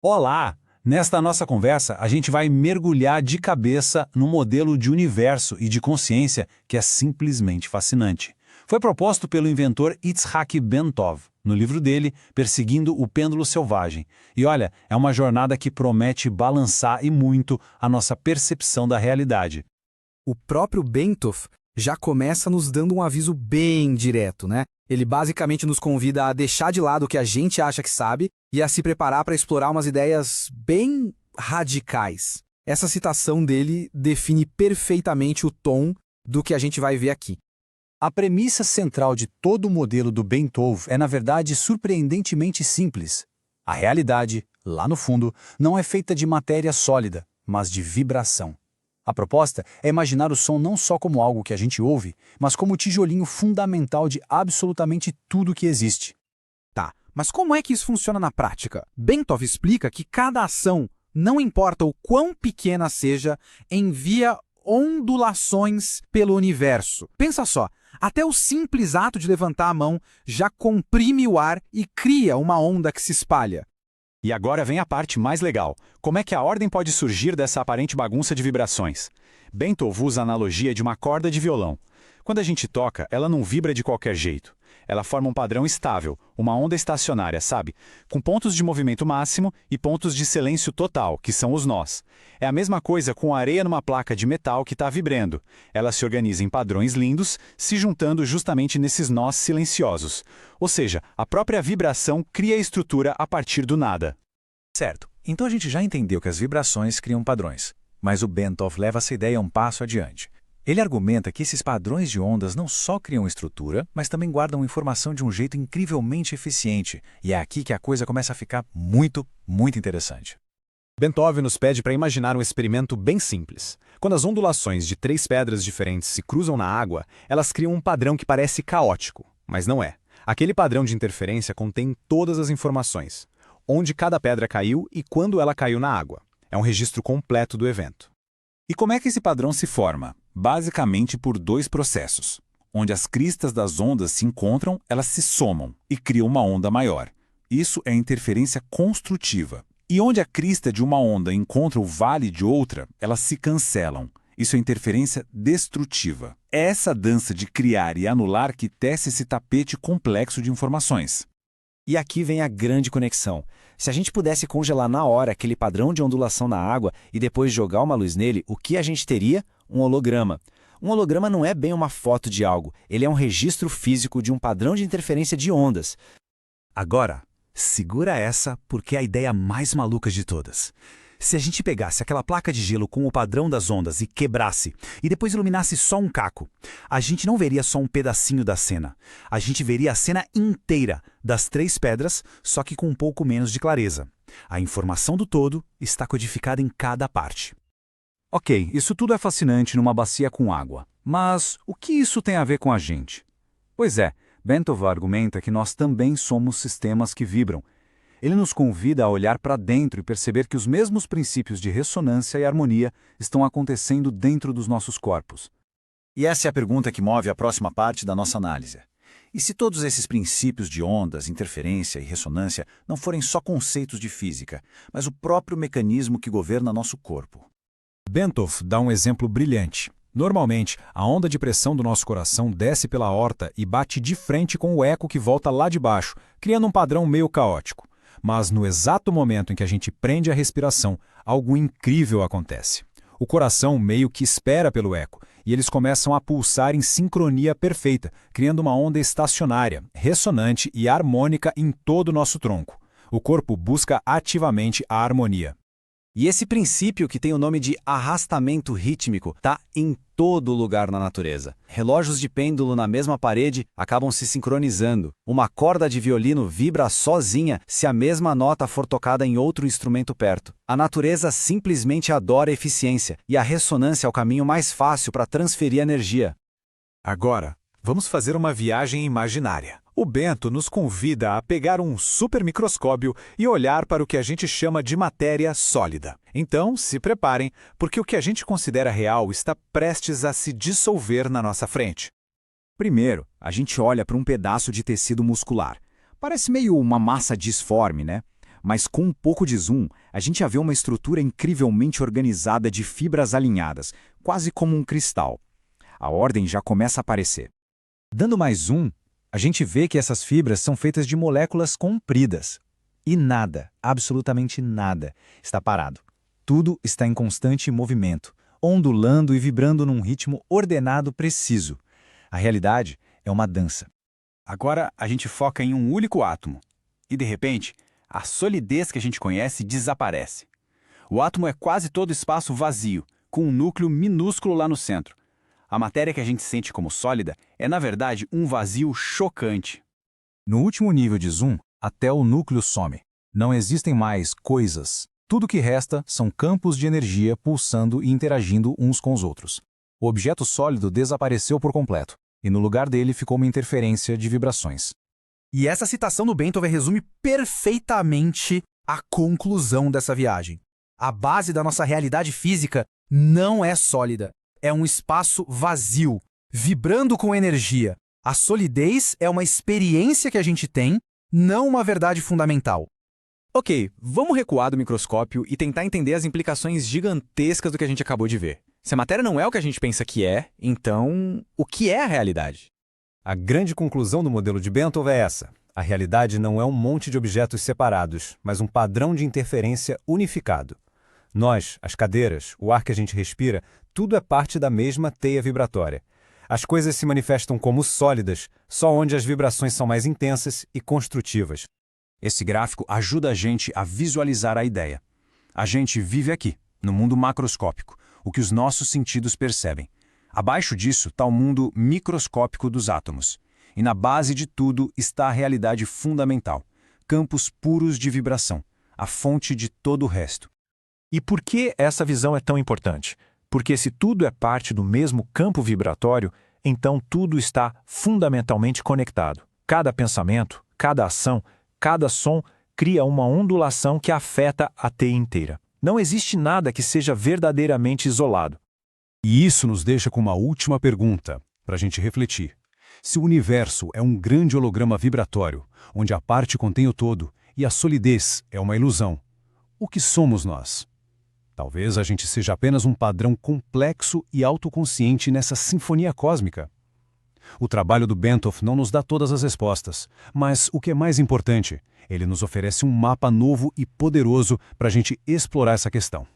Olá! Nesta nossa conversa, a gente vai mergulhar de cabeça num modelo de universo e de consciência que é simplesmente fascinante. Foi proposto pelo inventor Itzhak Bentov, no livro dele, Perseguindo o Pêndulo Selvagem. E olha, é uma jornada que promete balançar e muito a nossa percepção da realidade. O próprio Bentov já começa nos dando um aviso bem direto, né? Ele basicamente nos convida a deixar de lado o que a gente acha que sabe e a se preparar para explorar umas ideias bem radicais. Essa citação dele define perfeitamente o tom do que a gente vai ver aqui. A premissa central de todo o modelo do Bentov é, na verdade, surpreendentemente simples. A realidade, lá no fundo, não é feita de matéria sólida, mas de vibração. A proposta é imaginar o som não só como algo que a gente ouve, mas como o tijolinho fundamental de absolutamente tudo que existe. Tá, mas como é que isso funciona na prática? Bentov explica que cada ação, não importa o quão pequena seja, envia ondulações pelo universo. Pensa só, até o simples ato de levantar a mão já comprime o ar e cria uma onda que se espalha. E agora vem a parte mais legal. Como é que a ordem pode surgir dessa aparente bagunça de vibrações? Bentov usa a analogia de uma corda de violão. Quando a gente toca, ela não vibra de qualquer jeito. Ela forma um padrão estável, uma onda estacionária, sabe? Com pontos de movimento máximo e pontos de silêncio total, que são os nós. É a mesma coisa com areia numa placa de metal que está vibrando. Ela se organiza em padrões lindos, se juntando justamente nesses nós silenciosos. Ou seja, a própria vibração cria a estrutura a partir do nada. Certo, então a gente já entendeu que as vibrações criam padrões. Mas o Bentov leva essa ideia um passo adiante. Ele argumenta que esses padrões de ondas não só criam estrutura, mas também guardam informação de um jeito incrivelmente eficiente. E é aqui que a coisa começa a ficar muito interessante. Bentov nos pede para imaginar um experimento bem simples. Quando as ondulações de 3 pedras diferentes se cruzam na água, elas criam um padrão que parece caótico, mas não é. Aquele padrão de interferência contém todas as informações. Onde cada pedra caiu e quando ela caiu na água. É um registro completo do evento. E como é que esse padrão se forma? Basicamente por 2 processos. Onde as cristas das ondas se encontram, elas se somam e criam uma onda maior. Isso é interferência construtiva. E onde a crista de uma onda encontra o vale de outra, elas se cancelam. Isso é interferência destrutiva. É essa dança de criar e anular que tece esse tapete complexo de informações. E aqui vem a grande conexão. Se a gente pudesse congelar na hora aquele padrão de ondulação na água e depois jogar uma luz nele, o que a gente teria? Um holograma. Um holograma não é bem uma foto de algo, ele é um registro físico de um padrão de interferência de ondas. Agora, segura essa porque é a ideia mais maluca de todas. Se a gente pegasse aquela placa de gelo com o padrão das ondas e quebrasse, e depois iluminasse só um caco, a gente não veria só um pedacinho da cena. A gente veria a cena inteira das 3 pedras, só que com um pouco menos de clareza. A informação do todo está codificada em cada parte. Ok, isso tudo é fascinante numa bacia com água. Mas o que isso tem a ver com a gente? Pois é, Bentov argumenta que nós também somos sistemas que vibram. Ele nos convida a olhar para dentro e perceber que os mesmos princípios de ressonância e harmonia estão acontecendo dentro dos nossos corpos. E essa é a pergunta que move a próxima parte da nossa análise. E se todos esses princípios de ondas, interferência e ressonância não forem só conceitos de física, mas o próprio mecanismo que governa nosso corpo? Bentov dá um exemplo brilhante. Normalmente, a onda de pressão do nosso coração desce pela aorta e bate de frente com o eco que volta lá de baixo, criando um padrão meio caótico. Mas no exato momento em que a gente prende a respiração, algo incrível acontece. O coração meio que espera pelo eco, e eles começam a pulsar em sincronia perfeita, criando uma onda estacionária, ressonante e harmônica em todo o nosso tronco. O corpo busca ativamente a harmonia. E esse princípio, que tem o nome de arrastamento rítmico, está em todo lugar na natureza. Relógios de pêndulo na mesma parede acabam se sincronizando. Uma corda de violino vibra sozinha se a mesma nota for tocada em outro instrumento perto. A natureza simplesmente adora eficiência, e a ressonância é o caminho mais fácil para transferir energia. Agora, vamos fazer uma viagem imaginária. O Bento nos convida a pegar um supermicroscópio e olhar para o que a gente chama de matéria sólida. Então, se preparem, porque o que a gente considera real está prestes a se dissolver na nossa frente. Primeiro, a gente olha para um pedaço de tecido muscular. Parece meio uma massa disforme, né? Mas com um pouco de zoom, a gente já vê uma estrutura incrivelmente organizada de fibras alinhadas, quase como um cristal. A ordem já começa a aparecer. Dando mais zoom, a gente vê que essas fibras são feitas de moléculas compridas. E nada, absolutamente nada, está parado. Tudo está em constante movimento, ondulando e vibrando num ritmo ordenado preciso. A realidade é uma dança. Agora a gente foca em um único átomo. E de repente, a solidez que a gente conhece desaparece. O átomo é quase todo espaço vazio, com um núcleo minúsculo lá no centro. A matéria que a gente sente como sólida é, na verdade, um vazio chocante. No último nível de zoom, até o núcleo some. Não existem mais coisas. Tudo que resta são campos de energia pulsando e interagindo uns com os outros. O objeto sólido desapareceu por completo, e no lugar dele ficou uma interferência de vibrações. E essa citação do Bentov resume perfeitamente a conclusão dessa viagem. A base da nossa realidade física não é sólida. É um espaço vazio, vibrando com energia. A solidez é uma experiência que a gente tem, não uma verdade fundamental. Ok, vamos recuar do microscópio e tentar entender as implicações gigantescas do que a gente acabou de ver. Se a matéria não é o que a gente pensa que é, então o que é a realidade? A grande conclusão do modelo de Bentov é essa. A realidade não é um monte de objetos separados, mas um padrão de interferência unificado. Nós, as cadeiras, o ar que a gente respira, tudo é parte da mesma teia vibratória. As coisas se manifestam como sólidas, só onde as vibrações são mais intensas e construtivas. Esse gráfico ajuda a gente a visualizar a ideia. A gente vive aqui, no mundo macroscópico, o que os nossos sentidos percebem. Abaixo disso está o mundo microscópico dos átomos. E na base de tudo está a realidade fundamental, campos puros de vibração, a fonte de todo o resto. E por que essa visão é tão importante? Porque se tudo é parte do mesmo campo vibratório, então tudo está fundamentalmente conectado. Cada pensamento, cada ação, cada som cria uma ondulação que afeta a teia inteira. Não existe nada que seja verdadeiramente isolado. E isso nos deixa com uma última pergunta, para a gente refletir. Se o universo é um grande holograma vibratório, onde a parte contém o todo e a solidez é uma ilusão, o que somos nós? Talvez a gente seja apenas um padrão complexo e autoconsciente nessa sinfonia cósmica. O trabalho do Bentov não nos dá todas as respostas, mas o que é mais importante, ele nos oferece um mapa novo e poderoso para a gente explorar essa questão.